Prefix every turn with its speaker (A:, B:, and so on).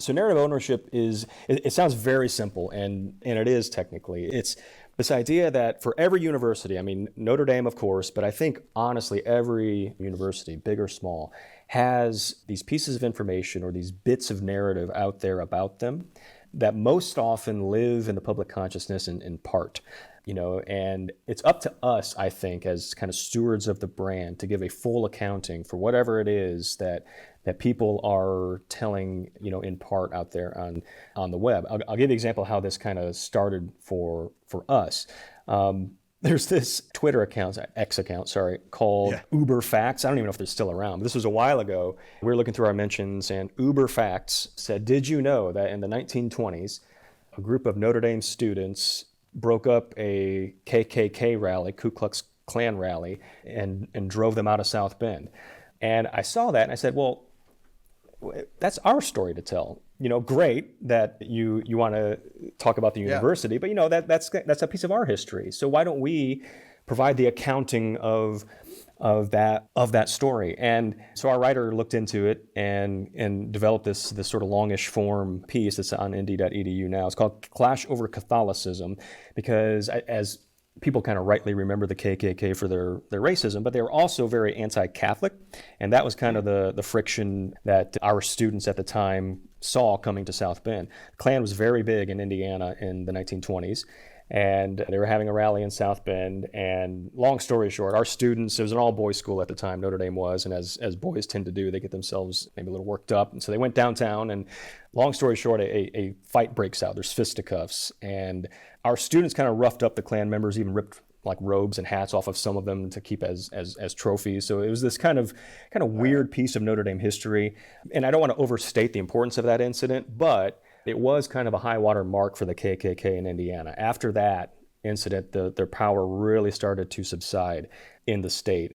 A: So narrative ownership it sounds very simple, and it is technically. It's this idea that for every university, I mean, Notre Dame, of course, but I think honestly, every university, big or small, has these pieces of information or these bits of narrative out there about them that most often live in the public consciousness in part. And it's up to us, I think, as kind of stewards of the brand to give a full accounting for whatever it is that people are telling, in part out there on the web. I'll give you an example of how this kind of started for us. There's this Twitter account, X account, sorry, called
B: Yeah.
A: Uber Facts. I don't even know if they're still around, but this was a while ago. We were looking through our mentions, and Uber Facts said, "Did you know that in the 1920s, a group of Notre Dame students broke up a KKK rally, Ku Klux Klan rally, and drove them out of South Bend?" And I saw that, and I said, well, that's our story to tell. Great that you want to talk about the university,
B: Yeah.
A: but that's a piece of our history. So why don't we provide the accounting of that story? And so our writer looked into it and developed this sort of longish form piece that's on indy.edu now. It's called Clash Over Catholicism, because as people kind of rightly remember the KKK for their racism, but they were also very anti-Catholic. And that was kind of the friction that our students at the time saw coming to South Bend. The Klan was very big in Indiana in the 1920s. And they were having a rally in South Bend. And long story short, our students, it was an all-boys school at the time, Notre Dame was, and as boys tend to do, they get themselves maybe a little worked up. And so they went downtown, and long story short, a fight breaks out. There's fisticuffs. And our students kind of roughed up the Klan members, even ripped like robes and hats off of some of them to keep as trophies. So it was this kind of weird piece of Notre Dame history. And I don't want to overstate the importance of that incident, but it was kind of a high water mark for the KKK in Indiana. After that incident, their power really started to subside in the state.